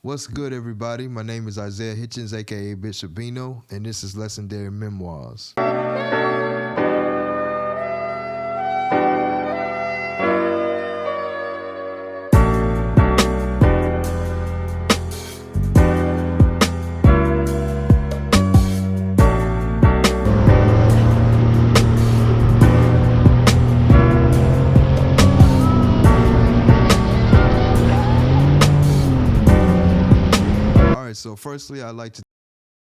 What's good, everybody? My name is Isaiah Hitchens, aka Bishop Bino, and this is Lesson-dary Memoirs. So firstly, I'd like to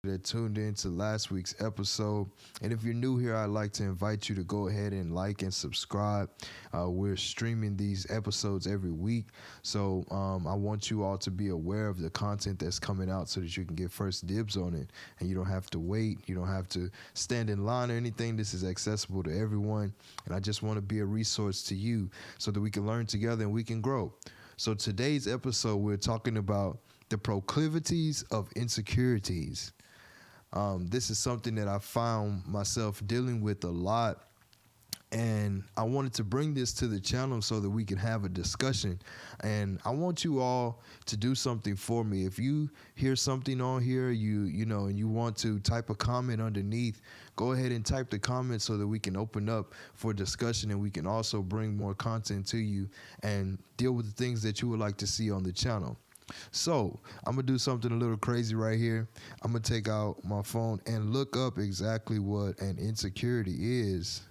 that tuned into last week's episode, and if you're new here, I'd like to invite you to go ahead and like and subscribe. We're streaming these episodes every week, so I want you all to be aware of the content that's coming out so that you can get first dibs on it, and you don't have to wait, you don't have to stand in line or anything. This is accessible to everyone, and I just want to be a resource to you so that we can learn together and we can grow. So today's episode, we're talking about the proclivities of insecurities. This is something that I found myself dealing with a lot, and I wanted to bring this to the channel so that we can have a discussion. And I want you all to do something for me. If you hear something on here, you know, and you want to type a comment underneath, go ahead and type the comment so that we can open up for discussion, and we can also bring more content to you and deal with the things that you would like to see on the channel. So I'm going to do something a little crazy right here. I'm going to take out my phone and look up exactly what an insecurity is.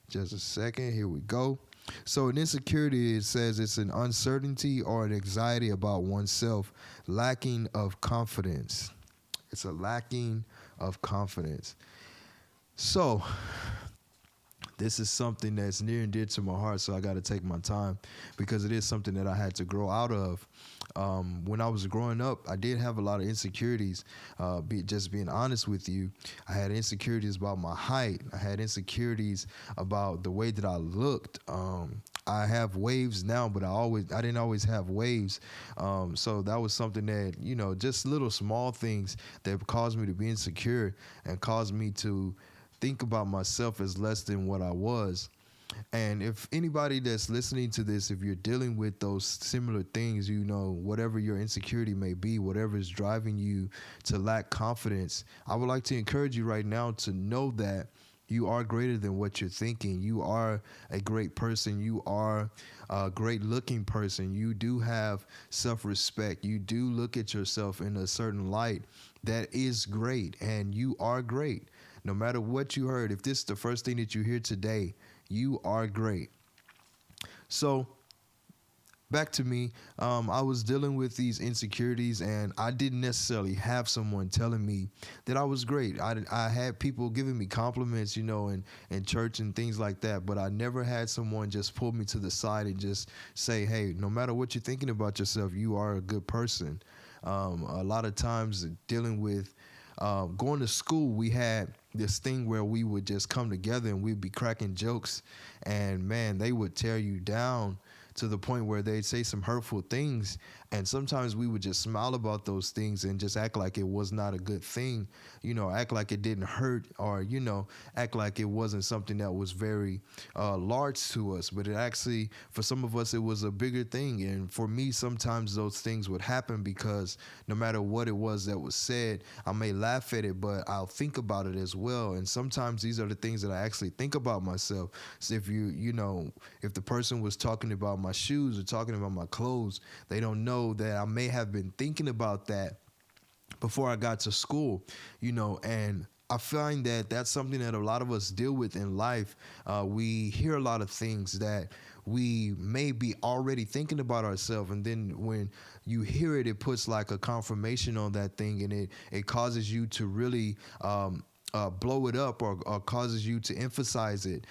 Just a second. Here we go. So an insecurity, it says it's an uncertainty or an anxiety about oneself, lacking of confidence. It's a lacking of confidence. So this is something that's near and dear to my heart, so I got to take my time because it is something that I had to grow out of. When I was growing up, I did have a lot of insecurities. Just being honest with you, I had insecurities about my height. I had insecurities about the way that I looked. I have waves now, but I didn't always have waves. So that was something that, you know, just little small things that caused me to be insecure and caused me to think about myself as less than what I was. And if anybody that's listening to this, if you're dealing with those similar things, you know, whatever your insecurity may be, whatever is driving you to lack confidence, I would like to encourage you right now to know that you are greater than what you're thinking. You are a great person. You are a great looking person. You do have self-respect. You do look at yourself in a certain light that is great, and you are great. No matter what you heard, if this is the first thing that you hear today, you are great. So back to me, I was dealing with these insecurities, and I didn't necessarily have someone telling me that I was great. I had people giving me compliments, you know, in church and things like that, but I never had someone just pull me to the side and just say, hey, no matter what you're thinking about yourself, you are a good person. A lot of times dealing with going to school, we had this thing where we would just come together and we'd be cracking jokes, and man, they would tear you down to the point where they'd say some hurtful things, and sometimes we would just smile about those things and just act like it was not a good thing, you know, act like it didn't hurt, or, you know, act like it wasn't something that was very large to us, but it actually, for some of us, it was a bigger thing. And for me, sometimes those things would happen because no matter what it was that was said, I may laugh at it, but I'll think about it as well. And sometimes these are the things that I actually think about myself. So if if the person was talking about my shoes or talking about my clothes, they don't know that I may have been thinking about that before I got to school, you know. And I find that that's something that a lot of us deal with in life. We hear a lot of things that we may be already thinking about ourselves, and then when you hear it, it puts like a confirmation on that thing, and it causes you to really blow it up, or causes you to emphasize it,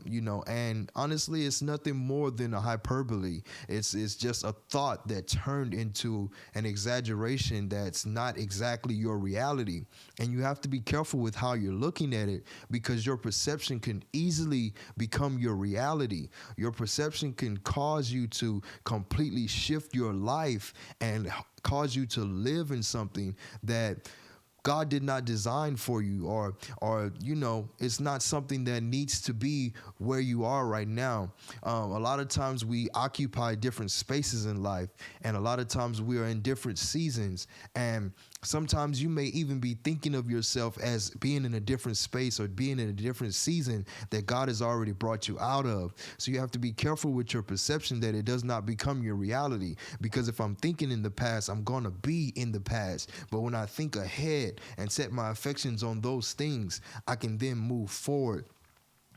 you know. And honestly, it's nothing more than a hyperbole. It's just a thought that turned into an exaggeration that's not exactly your reality. And you have to be careful with how you're looking at it, because your perception can easily become your reality. Your perception can cause you to completely shift your life and cause you to live in something that God did not design for you, or it's not something that needs to be where you are right now. A lot of times we occupy different spaces in life, and a lot of times we are in different seasons, and sometimes you may even be thinking of yourself as being in a different space or being in a different season that God has already brought you out of. So you have to be careful with your perception that it does not become your reality. Because if I'm thinking in the past, I'm going to be in the past. But when I think ahead and set my affections on those things, I can then move forward,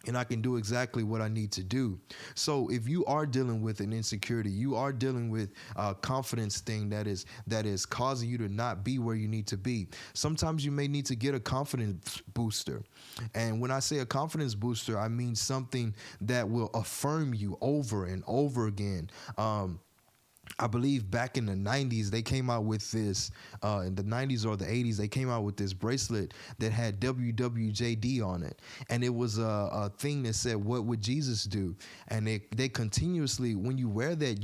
and I can do exactly what I need to do. So if you are dealing with an insecurity, you are dealing with a confidence thing that is causing you to not be where you need to be. Sometimes you may need to get a confidence booster. And when I say a confidence booster, I mean something that will affirm you over and over again. I believe back in the 90s, they came out with this, in the 90s or the 80s, they came out with this bracelet that had WWJD on it. And it was a thing that said, what would Jesus do? And they continuously, when you wear that,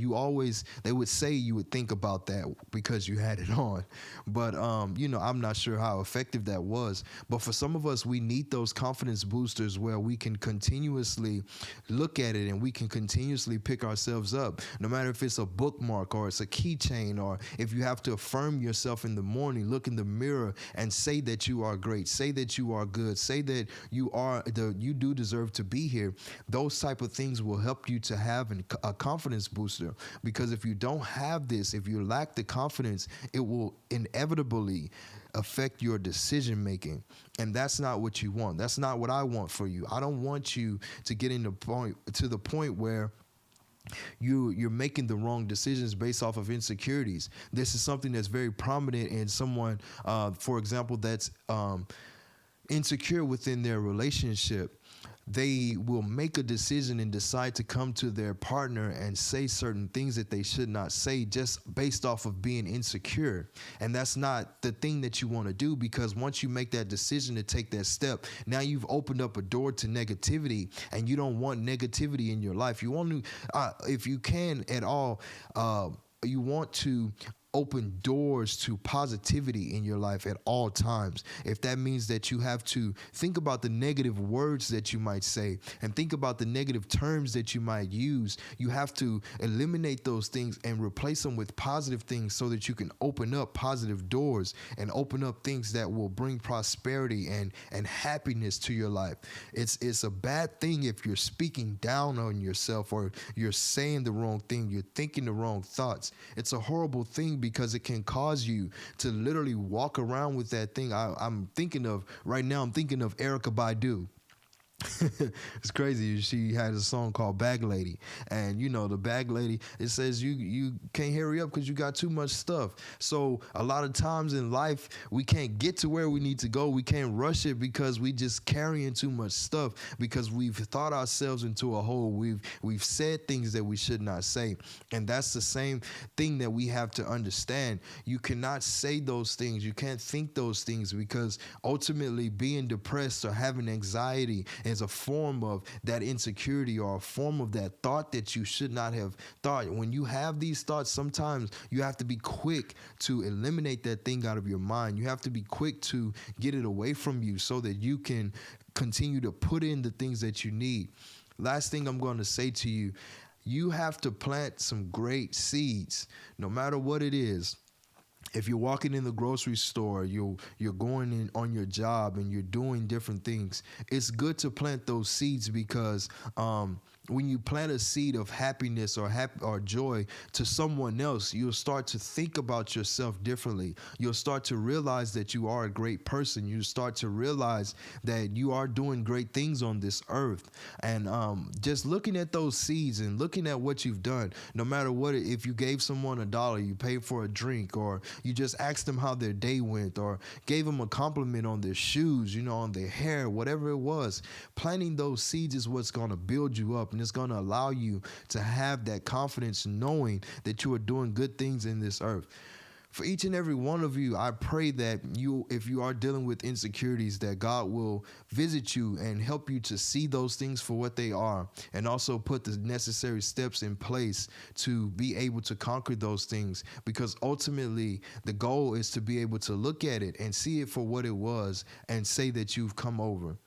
they would say you would think about that because you had it on. But, I'm not sure how effective that was. But for some of us, we need those confidence boosters where we can continuously look at it and we can continuously pick ourselves up, no matter if it's a bookmark or it's a keychain, or if you have to affirm yourself in the morning, look in the mirror and say that you are great, say that you are good, say that you do deserve to be here. Those type of things will help you to have a confidence booster, because if you don't have this, if you lack the confidence, it will inevitably affect your decision making. And that's not what you want. That's not what I want for you. I don't want you to get to the point where you're making the wrong decisions based off of insecurities. This is something that's very prominent in someone, for example, that's insecure within their relationship. They will make a decision and decide to come to their partner and say certain things that they should not say just based off of being insecure. And that's not the thing that you want to do, because once you make that decision to take that step, now you've opened up a door to negativity, and you don't want negativity in your life. You want to, if you can at all, you want to open doors to positivity in your life at all times. If that means that you have to think about the negative words that you might say and think about the negative terms that you might use, you have to eliminate those things and replace them with positive things so that you can open up positive doors and open up things that will bring prosperity and happiness to your life. It's a bad thing if you're speaking down on yourself, or you're saying the wrong thing, you're thinking the wrong thoughts. It's a horrible thing, because it can cause you to literally walk around with that thing. I'm thinking of Erykah Badu. It's crazy. She had a song called Bag Lady, and the Bag Lady, it says you can't hurry up because you got too much stuff. So a lot of times in life, we can't get to where we need to go. We can't rush it because we just carrying too much stuff, because we've thought ourselves into a hole. We've said things that we should not say. And that's the same thing that we have to understand. You cannot say those things, you can't think those things, because ultimately being depressed or having anxiety is a form of that insecurity, or a form of that thought that you should not have thought. When you have these thoughts, sometimes you have to be quick to eliminate that thing out of your mind. You have to be quick to get it away from you so that you can continue to put in the things that you need. Last thing I'm going to say to you, you have to plant some great seeds, no matter what it is. If you're walking in the grocery store, you're going in on your job and you're doing different things, it's good to plant those seeds, because when you plant a seed of happiness or joy to someone else, you'll start to think about yourself differently. You'll start to realize that you are a great person. You start to realize that you are doing great things on this earth. And just looking at those seeds and looking at what you've done, no matter what, if you gave someone $1, you paid for a drink, or you just asked them how their day went, or gave them a compliment on their shoes, on their hair, whatever it was, planting those seeds is what's going to build you up. And it's going to allow you to have that confidence, knowing that you are doing good things in this earth. For each and every one of you, I pray that if you are dealing with insecurities, that God will visit you and help you to see those things for what they are, and also put the necessary steps in place to be able to conquer those things. Because ultimately, the goal is to be able to look at it and see it for what it was and say that you've come over.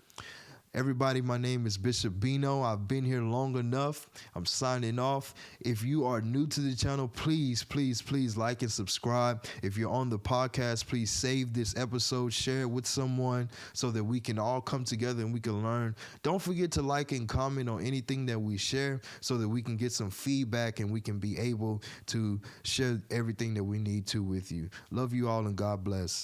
Everybody, my name is Bishop Bino. I've been here long enough. I'm signing off. If you are new to the channel, please, please, please like and subscribe. If you're on the podcast, please save this episode, share it with someone so that we can all come together and we can learn. Don't forget to like and comment on anything that we share so that we can get some feedback and we can be able to share everything that we need to with you. Love you all and God bless.